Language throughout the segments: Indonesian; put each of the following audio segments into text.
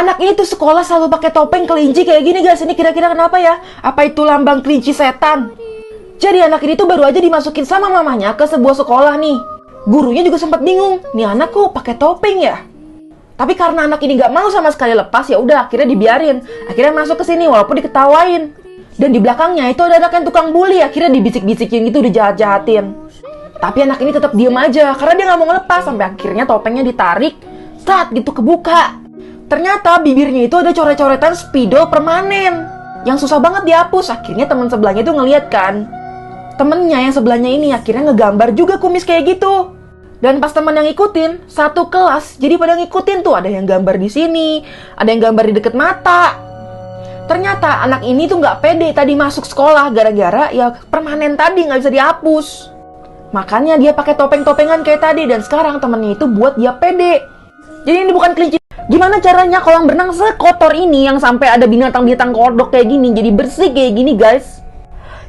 Anak ini tuh sekolah selalu pakai topeng kelinci kayak gini guys. Ini kira-kira kenapa ya? Apa itu lambang kelinci setan? Jadi anak ini tuh baru aja dimasukin sama mamanya ke sebuah sekolah nih. Gurunya juga sempat bingung, nih anak kok pakai topeng ya? Tapi karena anak ini nggak mau sama sekali lepas, ya udah akhirnya dibiarin. Akhirnya masuk ke sini walaupun diketawain. Dan di belakangnya itu ada anak yang tukang bully, akhirnya dibisik-bisikin gitu, dijahat-jahatin. Tapi anak ini tetap diem aja karena dia nggak mau ngelepas, sampai akhirnya topengnya ditarik, saat gitu kebuka. Ternyata bibirnya itu ada coret-coretan spidol permanen yang susah banget dihapus. Akhirnya teman sebelahnya itu ngeliat kan. Temennya yang sebelahnya ini akhirnya ngegambar juga kumis kayak gitu. Dan pas teman yang ngikutin, satu kelas, jadi pada ngikutin tuh, ada yang gambar di sini, ada yang gambar di deket mata. Ternyata anak ini tuh nggak pede tadi masuk sekolah gara-gara ya permanen tadi nggak bisa dihapus. Makanya dia pakai topeng-topengan kayak tadi, dan sekarang temennya itu buat dia pede. Jadi ini bukan kelinci. Gimana caranya kolam berenang sekotor ini yang sampai ada binatang-binatang kodok kayak gini jadi bersih kayak gini guys?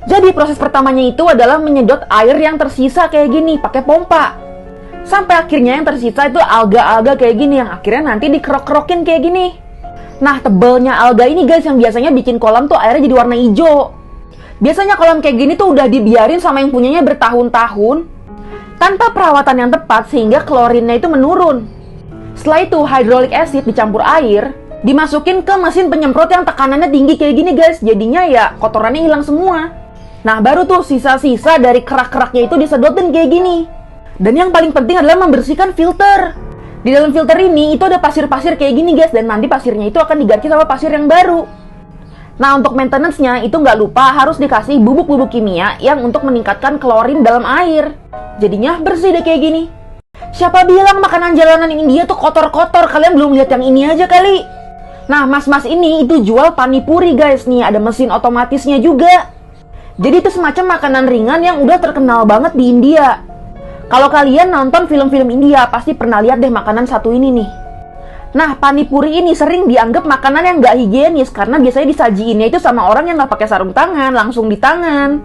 Jadi proses pertamanya itu adalah menyedot air yang tersisa kayak gini pakai pompa. Sampai akhirnya yang tersisa itu alga-alga kayak gini yang akhirnya nanti dikerok-kerokin kayak gini. Nah, tebelnya alga ini guys yang biasanya bikin kolam tuh airnya jadi warna hijau. Biasanya kolam kayak gini tuh udah dibiarin sama yang punyanya bertahun-tahun tanpa perawatan yang tepat sehingga klorinnya itu menurun. Setelah itu hydrochloric acid dicampur air, dimasukin ke mesin penyemprot yang tekanannya tinggi kayak gini guys. Jadinya ya kotorannya hilang semua. Nah, baru tuh sisa-sisa dari kerak-keraknya itu disedotin kayak gini. Dan yang paling penting adalah membersihkan filter. Di dalam filter ini itu ada pasir-pasir kayak gini guys, dan nanti pasirnya itu akan diganti sama pasir yang baru. Nah, untuk maintenance-nya itu nggak lupa harus dikasih bubuk-bubuk kimia yang untuk meningkatkan klorin dalam air. Jadinya bersih deh kayak gini. Siapa bilang makanan jalanan India tuh kotor-kotor? Kalian belum lihat yang ini aja kali? Nah, mas-mas ini itu jual panipuri guys. Nih, ada mesin otomatisnya juga. Jadi itu semacam makanan ringan yang udah terkenal banget di India. Kalau kalian nonton film-film India, pasti pernah lihat deh makanan satu ini nih. Nah, panipuri ini sering dianggap makanan yang nggak higienis karena biasanya disajiinnya itu sama orang yang nggak pakai sarung tangan, langsung di tangan.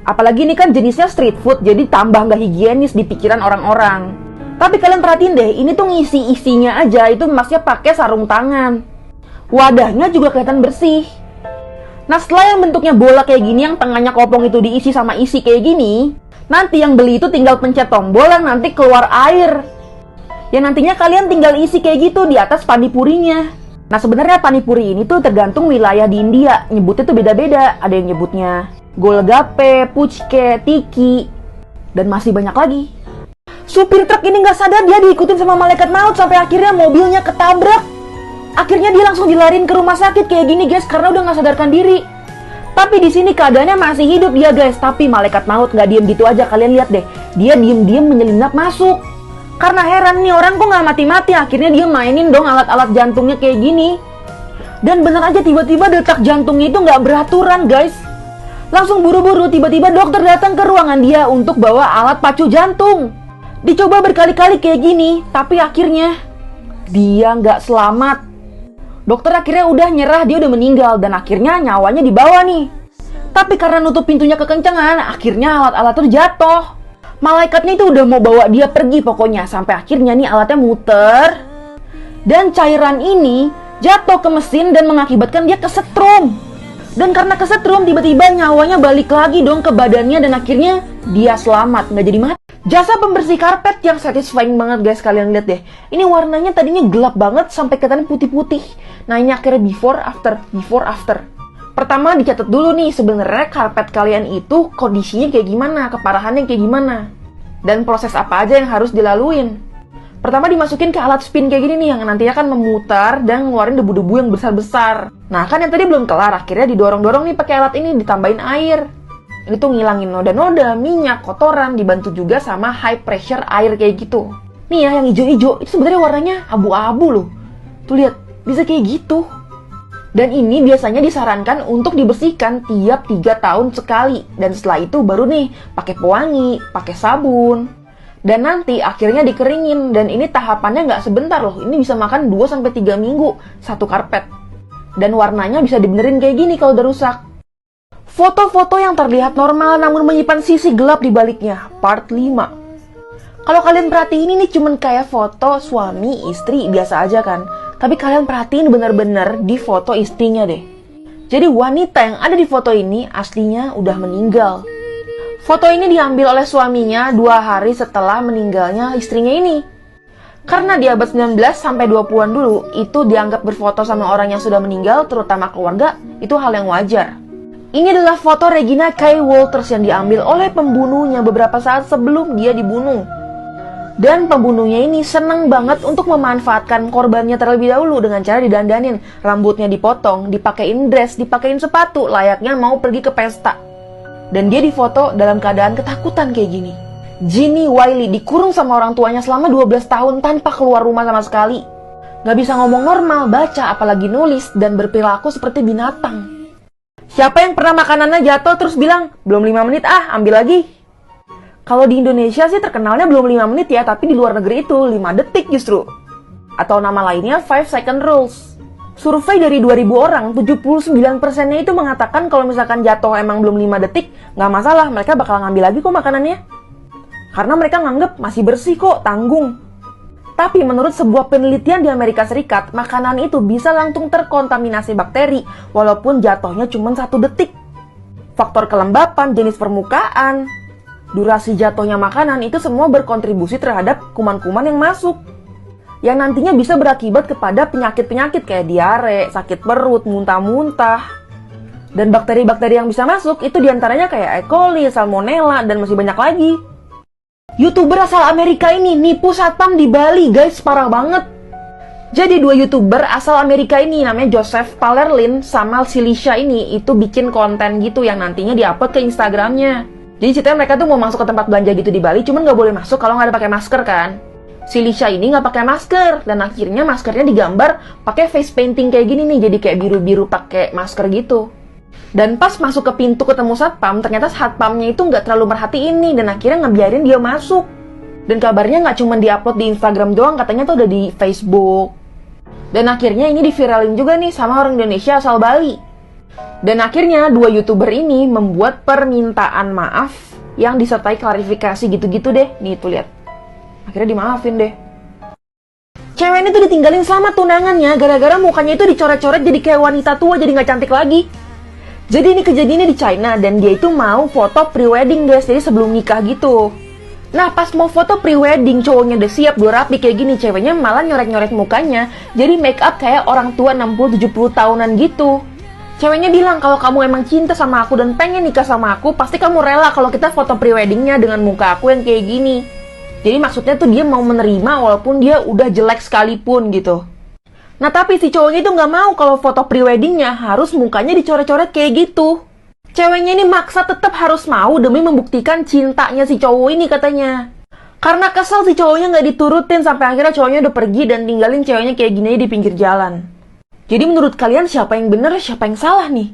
Apalagi ini kan jenisnya street food, jadi tambah nggak higienis di pikiran orang-orang. Tapi kalian perhatiin deh, ini tuh ngisi isinya aja itu masnya pakai sarung tangan. Wadahnya juga kelihatan bersih. Nah, setelah yang bentuknya bola kayak gini, yang tengahnya kopong itu diisi sama isi kayak gini, nanti yang beli itu tinggal pencet tombol dan nanti keluar air. Ya nantinya kalian tinggal isi kayak gitu di atas panipurinya. Nah, sebenarnya panipuri ini tuh tergantung wilayah di India. Nyebutnya tuh beda-beda. Ada yang nyebutnya golgappe, puchke, tiki, dan masih banyak lagi. Supir truk ini nggak sadar dia diikutin sama malaikat maut sampai akhirnya mobilnya ketabrak. Akhirnya dia langsung dilarin ke rumah sakit kayak gini guys karena udah nggak sadarkan diri. Tapi di sini keadaannya masih hidup dia guys. Tapi malaikat maut nggak diem gitu aja, kalian lihat deh. Dia diem-diem menyelinap masuk. Karena heran nih orang kok nggak mati-mati. Akhirnya dia mainin dong alat-alat jantungnya kayak gini. Dan bener aja tiba-tiba detak jantungnya itu nggak beraturan guys. Langsung buru-buru tiba-tiba dokter datang ke ruangan dia untuk bawa alat pacu jantung. Dicoba berkali-kali kayak gini, tapi akhirnya dia nggak selamat. Dokter akhirnya udah nyerah, dia udah meninggal, dan akhirnya nyawanya dibawa nih. Tapi karena nutup pintunya kekencangan, akhirnya alat-alat itu jatuh. Malaikatnya itu udah mau bawa dia pergi pokoknya, sampai akhirnya nih alatnya muter. Dan cairan ini jatuh ke mesin dan mengakibatkan dia kesetrum. Dan karena kesetrum, tiba-tiba nyawanya balik lagi dong ke badannya, dan akhirnya dia selamat, nggak jadi mati. Jasa pembersih karpet yang satisfying banget guys, kalian lihat deh. Ini warnanya tadinya gelap banget sampai kelihatan putih-putih. Nah, ini akhirnya before after. Pertama dicatat dulu nih sebenarnya karpet kalian itu kondisinya kayak gimana, keparahannya kayak gimana, dan proses apa aja yang harus dilaluin. Pertama dimasukin ke alat spin kayak gini nih yang nantinya akan memutar dan ngeluarin debu-debu yang besar-besar. Nah, kan yang tadi belum kelar, akhirnya didorong-dorong nih pakai alat ini, ditambahin air. Ini tuh ngilangin noda-noda, minyak, kotoran, dibantu juga sama high pressure air kayak gitu. Nih ya, yang hijau-hijau itu sebenarnya warnanya abu-abu loh. Tuh lihat, bisa kayak gitu. Dan ini biasanya disarankan untuk dibersihkan tiap 3 tahun sekali. Dan setelah itu baru nih pakai pewangi, pakai sabun. Dan nanti akhirnya dikeringin. Dan ini tahapannya nggak sebentar loh. Ini bisa makan 2-3 minggu satu karpet. Dan warnanya bisa dibenerin kayak gini kalau udah rusak. Foto-foto yang terlihat normal namun menyimpan sisi gelap di baliknya. Part 5. Kalau kalian perhatiin ini cuman kayak foto suami istri biasa aja kan. Tapi kalian perhatiin bener-bener di foto istrinya deh. Jadi wanita yang ada di foto ini aslinya udah meninggal. Foto ini diambil oleh suaminya 2 hari setelah meninggalnya istrinya ini. Karena di abad 19 sampai 20-an dulu, itu dianggap berfoto sama orang yang sudah meninggal, terutama keluarga, itu hal yang wajar. Ini adalah foto Regina Kay Walters yang diambil oleh pembunuhnya beberapa saat sebelum dia dibunuh. Dan pembunuhnya ini seneng banget untuk memanfaatkan korbannya terlebih dahulu dengan cara didandanin, rambutnya dipotong, dipakein dress, dipakein sepatu, layaknya mau pergi ke pesta. Dan dia difoto dalam keadaan ketakutan kayak gini. Ginny Wiley dikurung sama orang tuanya selama 12 tahun tanpa keluar rumah sama sekali. Gak bisa ngomong normal, baca, apalagi nulis, dan berperilaku seperti binatang. Siapa yang pernah makanannya jatuh terus bilang, belum 5 menit ambil lagi? Kalau di Indonesia sih terkenalnya belum 5 menit ya, tapi di luar negeri itu 5 detik justru. Atau nama lainnya 5 second rules. Survei dari 2000 orang, 79%-nya itu mengatakan kalau misalkan jatuh emang belum 5 detik, nggak masalah, mereka bakal ngambil lagi kok makanannya. Karena mereka nganggep masih bersih kok, tanggung. Tapi menurut sebuah penelitian di Amerika Serikat, makanan itu bisa langsung terkontaminasi bakteri, walaupun jatuhnya cuma 1 detik. Faktor kelembapan, jenis permukaan, durasi jatuhnya makanan itu semua berkontribusi terhadap kuman-kuman yang masuk. Yang nantinya bisa berakibat kepada penyakit-penyakit kayak diare, sakit perut, muntah-muntah. Dan bakteri-bakteri yang bisa masuk itu diantaranya kayak E. coli, salmonella, dan masih banyak lagi. YouTuber asal Amerika ini nipu satpam di Bali, guys, parah banget. Jadi 2 YouTuber asal Amerika ini namanya Joseph Palerlin sama Silisha ini itu bikin konten gitu yang nantinya diupload ke Instagramnya. Jadi ceritanya mereka tuh mau masuk ke tempat belanja gitu di Bali, cuman nggak boleh masuk kalau nggak ada pakai masker kan. Si Lisha ini nggak pakai masker, dan akhirnya maskernya digambar pakai face painting kayak gini nih, jadi kayak biru-biru pakai masker gitu. Dan pas masuk ke pintu ketemu satpam, ternyata satpamnya itu nggak terlalu merhatiin nih, dan akhirnya ngebiarin dia masuk. Dan kabarnya nggak cuma diupload di Instagram doang, katanya tuh udah di Facebook. Dan akhirnya ini diviralin juga nih sama orang Indonesia asal Bali. Dan akhirnya 2 YouTuber ini membuat permintaan maaf yang disertai klarifikasi gitu-gitu deh. Nih tuh lihat. Akhirnya dimaafin deh. Cewek ini tuh ditinggalin selama tunangannya gara-gara mukanya itu dicoret-coret jadi kayak wanita tua, jadi nggak cantik lagi. Jadi ini kejadiannya di China dan dia itu mau foto pre-wedding guys, jadi sebelum nikah gitu. Nah pas mau foto pre-wedding cowoknya udah siap, udah rapi kayak gini, ceweknya malah nyoret-nyoret mukanya jadi make up kayak orang tua 60-70 tahunan gitu. Ceweknya bilang kalau kamu emang cinta sama aku dan pengen nikah sama aku, pasti kamu rela kalau kita foto pre-weddingnya dengan muka aku yang kayak gini. Jadi maksudnya tuh dia mau menerima walaupun dia udah jelek sekalipun gitu. Nah tapi si cowoknya itu nggak mau kalau foto pre-weddingnya harus mukanya dicoret-coret kayak gitu. Ceweknya ini maksa tetap harus mau demi membuktikan cintanya si cowok ini katanya. Karena kesel si cowoknya nggak diturutin sampai akhirnya cowoknya udah pergi dan tinggalin ceweknya kayak gini di pinggir jalan. Jadi menurut kalian siapa yang benar, siapa yang salah nih?